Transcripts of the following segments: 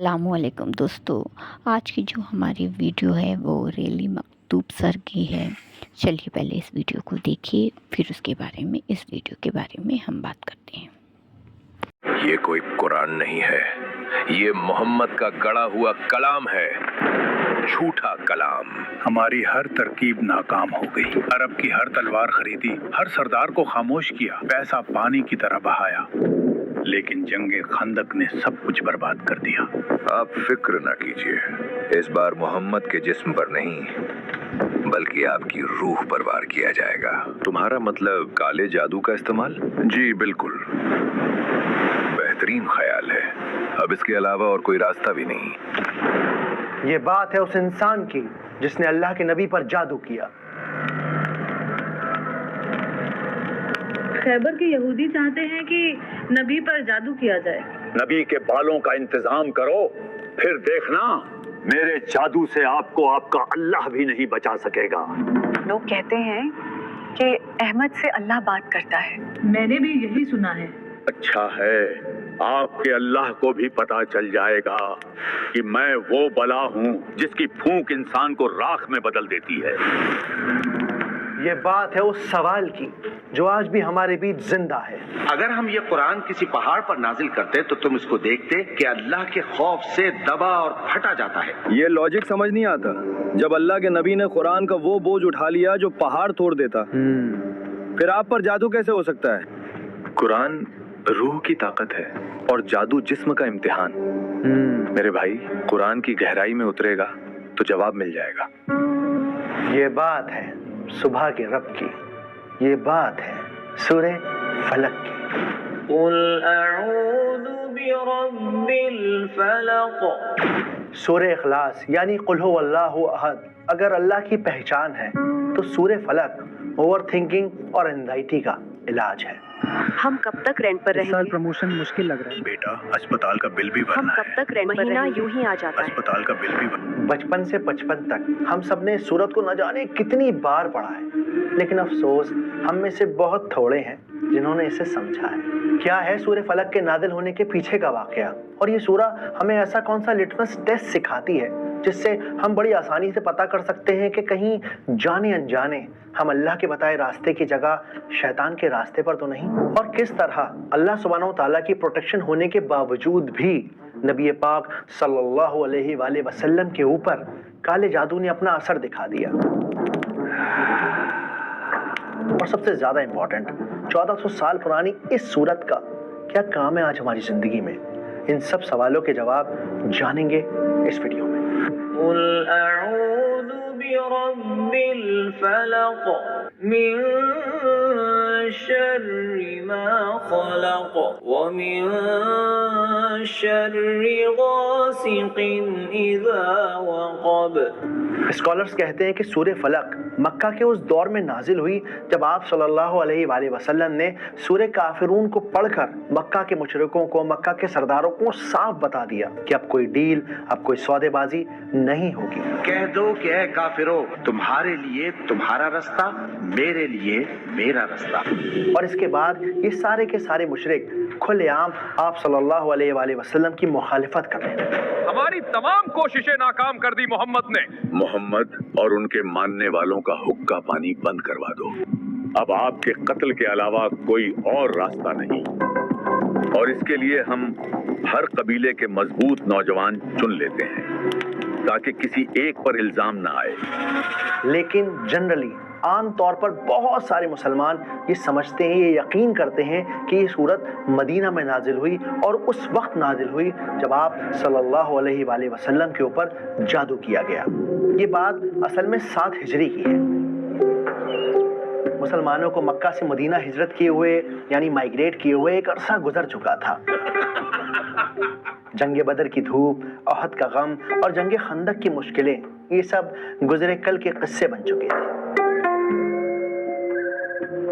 अस्सलामुअलैकुम दोस्तों, आज की जो हमारी वीडियो है वो रेली मकतूब सर की है। चलिए पहले इस वीडियो को देखिए, फिर उसके बारे में इस वीडियो के बारे में हम बात करते हैं। ये कोई कुरान नहीं है, ये मोहम्मद का गढ़ा हुआ कलाम है, झूठा कलाम। हमारी हर तरकीब नाकाम हो गई। अरब की हर तलवार खरीदी, हर सरदार को खामोश किया, पैसा पानी की तरह बहाया, लेकिन जंगे खंदक ने सब कुछ बर्बाद कर दिया। आप फिक्र न कीजिए, इस बार मोहम्मद के जिस्म पर नहीं बल्कि आपकी रूह पर वार किया जाएगा। तुम्हारा मतलब काले जादू का इस्तेमाल? जी बिल्कुल, बेहतरीन ख्याल है। अब इसके अलावा और कोई रास्ता भी नहीं। ये बात है उस इंसान की जिसने अल्लाह के नबी पर जादू किया। खैबर के यहूदी चाहते हैं कि नबी पर जादू किया जाए। नबी के बालों का इंतजाम करो, फिर देखना मेरे जादू से आपको आपका अल्लाह भी नहीं बचा सकेगा। लोग कहते हैं कि अहमद से अल्लाह बात करता है। मैंने भी यही सुना है। अच्छा है, आपके अल्लाह को भी पता चल जाएगा कि मैं वो बला हूँ जिसकी फूंक इंसान को राख में बदल देती है। ये बात है उस सवाल की जो आज भी हमारे बीच जिंदा है। अगर हम ये कुरान किसी पहाड़ पर नाजिल करते तो तुम इसको देखते कि अल्लाह के खौफ से दबा और फटा जाता है। ये लॉजिक समझ नहीं आता। जब अल्लाह के नबी ने कुरान का वो बोझ उठा लिया जो पहाड़ तोड़ देता, फिर आप पर जादू कैसे हो सकता है? कुरान रूह की ताकत है और जादू जिस्म का इम्तिहान। मेरे भाई, कुरान की गहराई में उतरेगा तो जवाब मिल जाएगा। ये बात है सुबह के रब की, ये बात है सूरे फलक की। कुल अऊज़ु बिरब्बिल फलक। सूरे इखलास यानी कुल हु अल्लाहु अहद अगर अल्लाह की पहचान है तो सूरे फलक ओवर थिंकिंग और एंजाइटी का इलाज है। हम कब तक रेंट पर रहेंगे? साल प्रमोशन मुश्किल लग रहा है। बेटा, अस्पताल का बिल भी हम भरना कब तक रेंट पर रहेंगे? यूं ही आ जाता है। अस्पताल का बिल भी भरना। बचपन से 55 तक हम सब ने सूरत को न जाने कितनी बार पढ़ा है, लेकिन अफसोस हम में से बहुत थोड़े हैं जिन्होंने इसे समझा है। क्या है सूरे फलक के नादिल होने के पीछे का वाकया, और ये सूरा हमें ऐसा कौन सा लिटमस टेस्ट सिखाती है जिससे हम बड़ी आसानी से पता कर सकते हैं कि कहीं जाने अनजाने हम अल्लाह के बताए रास्ते की जगह शैतान के रास्ते पर तो नहीं, और किस तरह अल्लाह सुब्हानहू तआला की प्रोटेक्शन होने के बावजूद भी नबी पाक सल्लल्लाहु अलैहि वसल्लम के ऊपर काले जादू ने अपना असर दिखा दिया। और सबसे ज्यादा इंपॉर्टेंट, 1400 साल पुरानी इस सूरत का क्या काम है आज हमारी जिंदगी में? इन सब सवालों के जवाब जानेंगे इस वीडियो में। कुल अऊज़ु बिरब्बिल फलक मिन शर्रि मा खलक व मिन शर्रि गासिकिन इज़ा वक़ब। स्कॉलर्स कहते हैं कि सूरे फलक मक्का के उस दौर में नाजिल हुई जब आप सल्लल्लाहु अलैहि वसल्लम ने सूरे काफिरून को पढ़कर मक्का के मुशरिकों को, मक्का के सरदारों को साफ बता दिया कि अब कोई डील, अब कोई सौदेबाजी नहीं होगी। कह दो कि ऐ काफिरों, तुम्हारे लिए तुम्हारा रास्ता, मेरे लिए मेरा रास्ता। और इसके बाद ये सारे के सारे मुशरिक खुलेआम आप सल्लल्लाहु अलैहि वसल्लम की मुखालिफत कर रहे हैं। हमारी तमाम कोशिशें नाकाम कर दी मोहम्मद ने। मोहम्मद और उनके मानने वालों का हुक्का पानी बंद करवा दो। अब आपके कत्ल के अलावा कोई और रास्ता नहीं, और इसके लिए हम हर कबीले के मजबूत नौजवान चुन लेते हैं ताकि किसी एक पर इल्जाम ना आए। लेकिन जनरली आम तौर पर बहुत सारे मुसलमान ये समझते हैं, ये यकीन करते हैं कि ये सूरत मदीना में नाजिल हुई और उस वक्त नाजिल हुई जब आप सल्लल्लाहु अलैहि वसल्लम के ऊपर जादू किया गया। ये बात असल में 7 हिजरी की है। मुसलमानों को मक्का से मदीना हिजरत किए हुए यानी माइग्रेट किए हुए एक अरसा गुजर चुका था। जंग बदर की धूप, अहद का गम और जंग खंदक की मुश्किलें, ये सब गुजरे कल के किस्से बन चुके थे।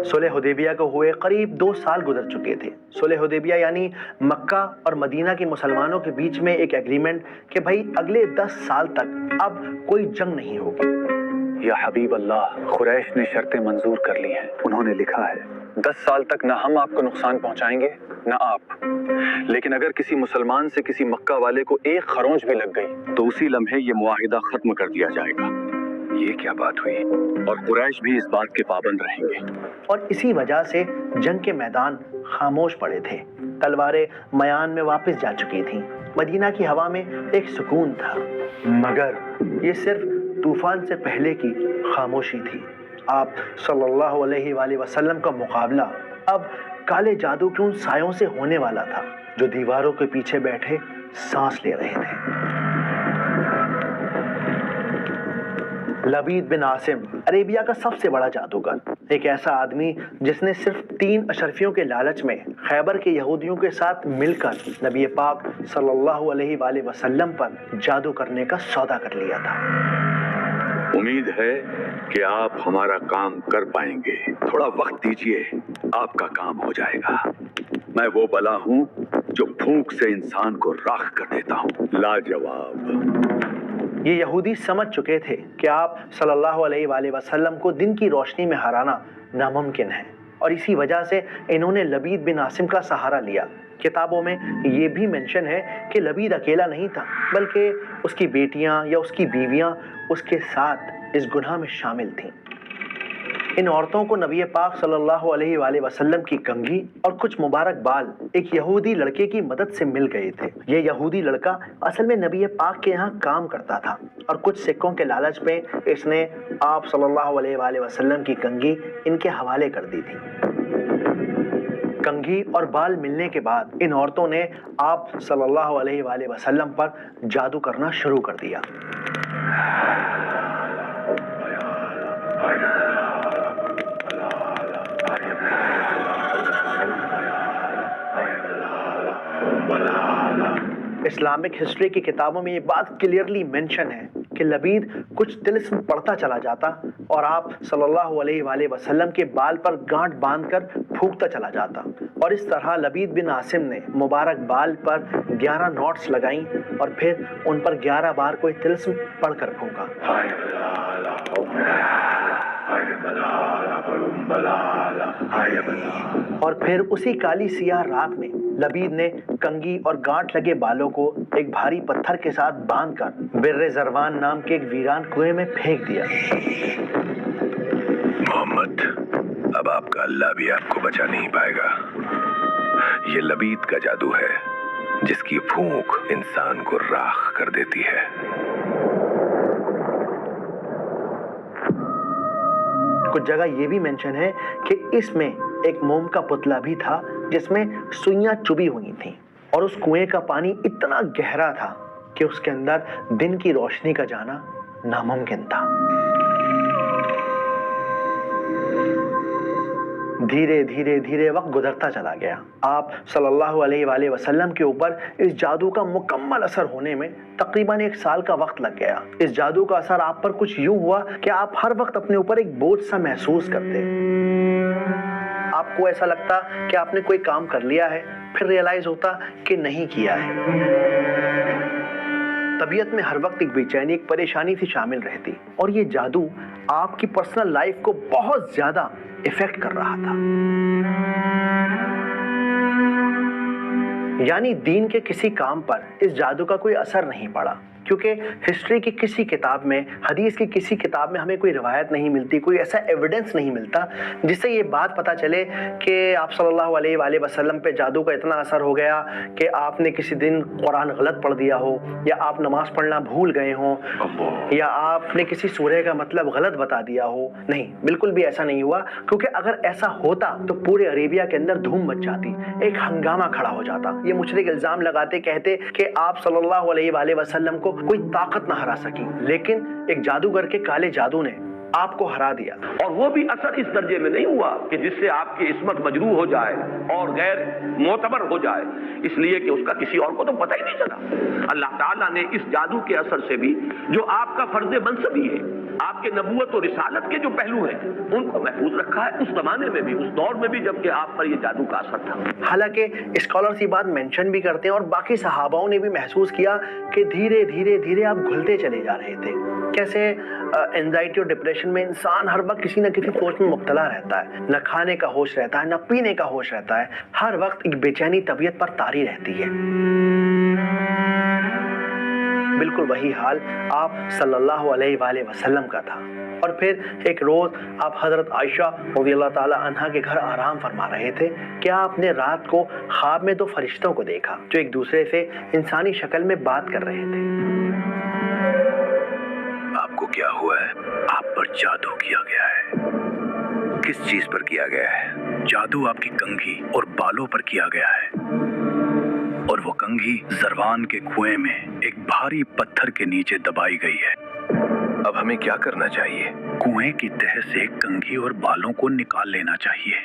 सुलह हुदैबिया को हुए करीब 2 साल गुजर चुके थे। सुलह हुदैबिया यानी मक्का और मदीना के मुसलमानों के बीच में एक एग्रीमेंट कि भाई अगले 10 साल तक अब कोई जंग नहीं होगी। या हबीब अल्लाह, कुरैश ने शर्तें मंजूर कर ली हैं। उन्होंने लिखा है 10 साल तक ना हम आपको नुकसान पहुंचाएंगे ना आप। लेकिन अगर किसी मुसलमान से किसी मक्का वाले को एक खरोंच भी लग गई तो उसी लम्हे ये मुआहिदा खत्म कर दिया जाएगा। ये क्या बात हुई? और कुरैश भी इस बात के पाबंद रहेंगे। और इसी वजह से जंग के मैदान खामोश पड़े थे। तलवारें मयान में वापस जा चुकी थीं। मदीना की हवा में एक सुकून था, मगर ये सिर्फ तूफान से पहले की खामोशी थी। आप सल्लल्लाहु अलैहि वसल्लम का मुकाबला अब काले जादू के उन सायों से होने वाला था जो दीवारों के पीछे बैठे सांस ले रहे थे। लबीद बिन आसिम अरेबिया का सबसे बड़ा जादूगर, एक ऐसा आदमी जिसने सिर्फ 3 अशरफियों के लालच में खैबर के यहूदियों के साथ मिलकर नबी पाक सल्लल्लाहु अलैहि वसल्लम पर जादू करने का सौदा कर लिया था। उम्मीद है कि आप हमारा काम कर पाएंगे। थोड़ा वक्त दीजिए, आपका काम हो जाएगा। मैं वो बला हूँ जो फूंक से इंसान को राख कर देता हूँ। लाजवाब। ये यहूदी समझ चुके थे कि आप सल्लल्लाहु अलैहि वसल्लम को दिन की रोशनी में हराना नामुमकिन है, और इसी वजह से इन्होंने लबीद बिन आसिम का सहारा लिया। किताबों में ये भी मेंशन है कि लबीद अकेला नहीं था, बल्कि उसकी बेटियां या उसकी बीवियां उसके साथ इस गुनाह में शामिल थीं। इन औरतों को नबी पाक सल्लल्लाहु अलैहि वसल्लम की कंघी और कुछ मुबारक बाल एक यहूदी लड़के की मदद से मिल गए थे। ये यहूदी लड़का असल में नबी पाक के यहाँ काम करता था, और कुछ सिक्कों के लालच पे इसने आप सल्लल्लाहु अलैहि वसल्लम की कंघी इनके हवाले कर दी थी। कंघी और बाल मिलने के बाद इन औरतों ने आप सल्लल्लाहु अलैहि वसल्लम पर जादू करना शुरू कर दिया। इस्लामिक हिस्ट्री की किताबों में ये बात क्लियरली मेंशन है कि लबीद कुछ तिलिस्म पढ़ता चला जाता और आप सल्लल्लाहु अलैहि वसल्लम के बाल पर गांठ बांधकर फूंकता चला जाता, और इस तरह लबीद बिन आसिम ने मुबारक बाल पर 11 नॉट्स लगाई और फिर उन पर 11 बार कोई तिलिस्म पढ़कर फूंका। और फिर उसी काली सियाह रात में लबीद ने कंघी और गांठ लगे बालों को एक भारी पत्थर के साथ बांधकर बिर्रे जरवान नाम के एक वीरान कुएं में फेंक दिया। मोहम्मद, अब आपका अल्लाह भी आपको बचा नहीं पाएगा। ये लबीद का जादू है जिसकी फूंक इंसान को राख कर देती है। कुछ जगह ये भी मेंशन है कि इसमें एक मोम का पुतला भी था जिसमें सुइयां चुभी हुई थीं, और उस कुएं का पानी इतना गहरा था कि उसके अंदर दिन की रोशनी का जाना नामुमकिन था। धीरे धीरे धीरे वक्त गुजरता चला गया। आप सल्लल्लाहु अलैहि वसल्लम के ऊपर इस जादू का मुकम्मल असर होने में तकरीबन 1 साल का वक्त लग गया। इस जादू का असर आप पर कुछ यूं हुआ कि आप हर वक्त अपने ऊपर एक बोझ सा महसूस करते। आपको ऐसा लगता कि आपने कोई काम कर लिया है, फिर रियलाइज होता कि नहीं किया है। तबीयत में हर वक्त एक बेचैनी, एक परेशानी सी शामिल रहती, और ये जादू आपकी पर्सनल लाइफ को बहुत ज्यादा इफेक्ट कर रहा था। यानी दीन के किसी काम पर इस जादू का कोई असर नहीं पड़ा, क्योंकि हिस्ट्री की किसी किताब में, हदीस की किसी किताब में हमें कोई रिवायत नहीं मिलती, कोई ऐसा एविडेंस नहीं मिलता जिससे ये बात पता चले कि आप सल्लल्लाहु अलैहि वसल्लम पे जादू का इतना असर हो गया कि आपने किसी दिन कुरान गलत पढ़ दिया हो, या आप नमाज पढ़ना भूल गए हो, या आपने किसी सूरह का मतलब गलत बता दिया हो। नहीं, बिल्कुल भी ऐसा नहीं हुआ, क्योंकि अगर ऐसा होता तो पूरे अरेबिया के अंदर धूम मच जाती, एक हंगामा खड़ा हो जाता। ये मुशरिक इल्जाम लगाते, कहते कि आप सल्लल्लाहु अलैहि वसल्लम को कोई ताकत ना हरा सकी, लेकिन एक जादूगर के काले जादू ने आपको हरा दिया। और वो भी असर इस दर्जे में नहीं हुआ कि जिससे आपकी इस्मत मजरूह हो जाए और गैर मोतबर हो जाए, इसलिए कि उसका किसी और को तो पता ही नहीं चला। अल्लाह ताला ने इस जादू के असर से भी जो आपका फर्ज मनसबी है, आपके नबूवत और रिसालत के जो पहलू हैं, उनको महफूज रखा है, उस जमाने में भी, उस दौर में भी जबकि आप पर ये जादू का असर था। हालांकि स्कॉलर्स ये बात मेंशन भी करते हैं, और बाकी सहाबाओं ने भी महसूस किया कि धीरे धीरे धीरे आप घुलते चले जा रहे थे। कैसे एंजाइटी और डिप्रेशन में इंसान हर वक्त किसी न किसी सोच में मुब्तला रहता है, न खाने का होश रहता है, न पीने का होश रहता है, हर वक्त एक बेचैनी तबीयत पर तारी रहती है। बिल्कुल वही हाल आप सल्लल्लाहु अलैहि वसल्लम का था। और फिर एक रोज आप हजरत आयशा रज़ियल्लाहु ताला अन्हा के घर आराम फरमा रहे थे कि आपने रात को ख्वाब में दो फरिश्तों को देखा जो एक दूसरे से इंसानी शक्ल में बात कर रहे थे। आपको क्या हुआ है? आप पर जादू किया गया है। किस चीज पर किया गया है? जादू आपकी कंघी और बालों पर किया गया है, और वो कंघी जरवान के कुएं में एक भारी पत्थर के नीचे दबाई गई है। अब हमें क्या करना चाहिए? कुएं की तह से कंघी और बालों को निकाल लेना चाहिए।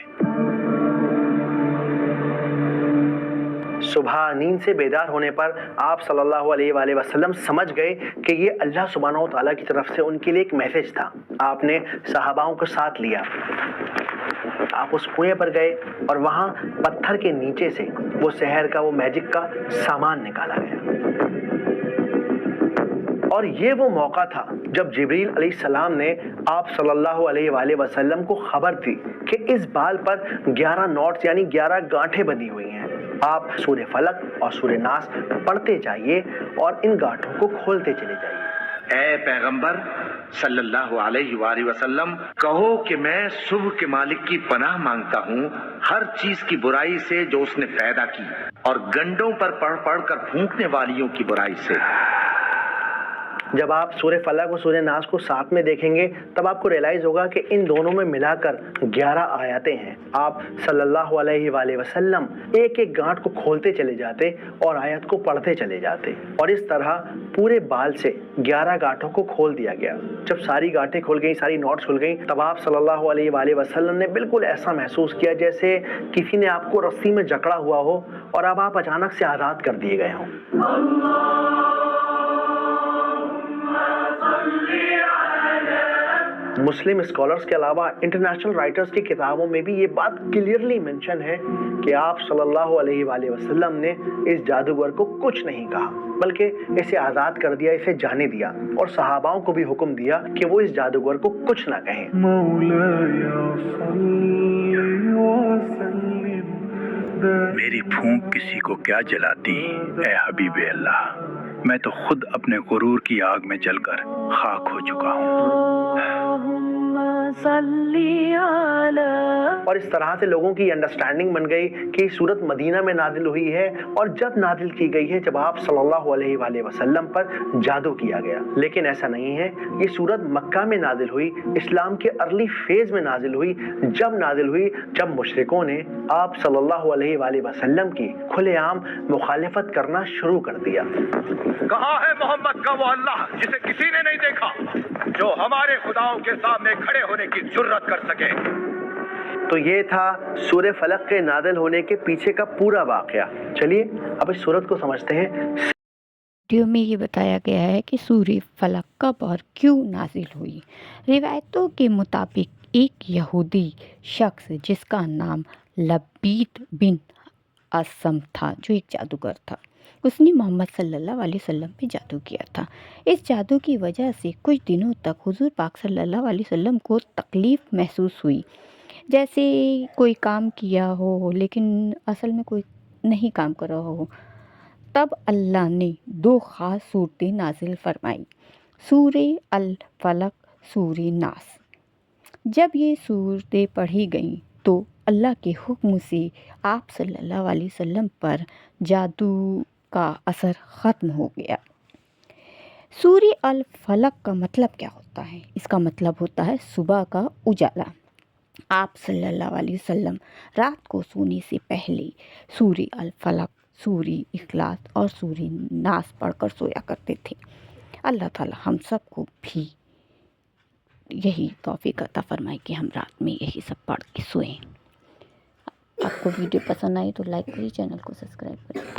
सुबह नींद से बेदार होने पर आप सल्लल्लाहु अलैहि वसल्लम समझ गए कि ये अल्लाह सुब्हानहू तआला की तरफ से उनके लिए एक मैसेज था। आपने सहाबाओं को साथ लिया, आप उस कुएं पर गए और वहां पत्थर के नीचे से वो शहर का वो मैजिक का सामान निकाला गया। और ये वो मौका था जब जिब्रील अलैहिस्सलाम ने आप सल्लल्लाहु अलैहि वसल्लम को खबर दी कि इस बाल पर 11 नॉट्स यानी 11 गांठें बंधी हुई हैं। आप सूरह फलक और सूरह नास पढ़ते जाइए और इन गांठों को खोलते चले जाइए। ऐ पैगंबर सल्लल्लाहु अलैहि वसल्लम, कहो कि मैं सुबह के मालिक की पनाह मांगता हूँ हर चीज की बुराई से जो उसने पैदा की, और गंडों पर पढ़ पढ़ कर फूंकने वालियों की बुराई से। जब आप सूरह फलक और सूरह नास को साथ में देखेंगे तब आपको रियलाइज होगा कि इन दोनों में मिलाकर 11 आयतें हैं। आप सल्लल्लाहु अलैहि वसल्लम एक एक गांठ को खोलते चले जाते और आयत को पढ़ते चले जाते, और इस तरह पूरे बाल से 11 गांठों को खोल दिया गया। जब सारी गांठें खुल गई, सारी नॉट्स खुल गई, तब आप सल्लल्लाहु अलैहि वसल्लम ने बिल्कुल ऐसा महसूस किया जैसे किसी ने आपको रस्सी में जकड़ा हुआ हो और अब आप अचानक से आज़ाद कर दिए गए हों। मुस्लिम स्कॉलर्स के अलावा इंटरनेशनल राइटर्स की किताबों में भी ये बात क्लियरली मेंशन है कि आप सल्लल्लाहु अलैहि वसल्लम ने इस जादूगर को कुछ नहीं कहा, बल्कि इसे आज़ाद कर दिया, इसे जाने दिया, और सहाबाओं को भी हुक्म दिया कि वो इस जादूगर को कुछ ना कहें। मेरी फूंक किसी को क्या जलाती है हबीबे अल्लाह, मैं तो खुद अपने गुरूर की आग में जलकर खाक हो चुका हूँ। और इस तरह से लोगों की अंडरस्टैंडिंग बन गई कि सूरत मदीना में नाजिल हुई है, और जब नाजिल की गई है जब आप सल्लल्लाहु अलैहि वसल्लम पर जादू किया गया। लेकिन ऐसा नहीं है, ये सूरत मक्का में नाजिल हुई, इस्लाम के अर्ली फेज में नाजिल हुई। जब नाजिल हुई जब मुशरिकों ने आप सल्लल्लाहु अलैहि वसल्लम की खुलेआम मुखालिफत करना शुरू कर दिया। कहाँ है मोहम्मद का वो अल्लाह जिसे किसी ने नहीं देखा, जो हमारे खुदाओं के सामने खड़े होने की जुर्रत कर सके। तो ये था सूरह फलक के नाज़िल होने के पीछे का पूरा वाकया। चलिए अब इस सूरत को समझते हैं। वीडियो में ये बताया गया है कि सूरह फलक कब और क्यों नाजिल हुई। रिवायतों के मुताबिक एक यहूदी शख्स जिसका नाम लबीद बिन असम था, जो एक जादूगर था, उसने मोहम्मद सल्लल्लाहु अलैहि वसल्लम पे जादू किया था। इस जादू की वजह से कुछ दिनों तक हुजूर पाक सल्लल्लाहु अलैहि वसल्लम को तकलीफ़ महसूस हुई, जैसे कोई काम किया हो लेकिन असल में कोई नहीं काम कर रहा हो। तब अल्लाह ने 2 ख़ास सूरतें नाजिल फरमाई, सूरह अल फलक, सूरह नास। जब ये सूरतें पढ़ी गईं तो अल्लाह के हुक्म से आप सल्लल्लाहु अलैहि वसल्लम पर जादू का असर ख़त्म हो गया। सूरह अल फलक का मतलब क्या होता है? इसका मतलब होता है सुबह का उजाला। आप सल्लल्लाहु अलैहि वसल्लम रात को सोने से पहले सूरह अल फलक, सूरह इखलास और सूरह नास पढ़कर सोया करते थे। अल्लाह ताला हम सबको भी यही तौफीक अता फरमाए कि हम रात में यही सब पढ़ के सोएं। आपको वीडियो पसंद आई तो लाइक करिए, चैनल को सब्सक्राइब करिए।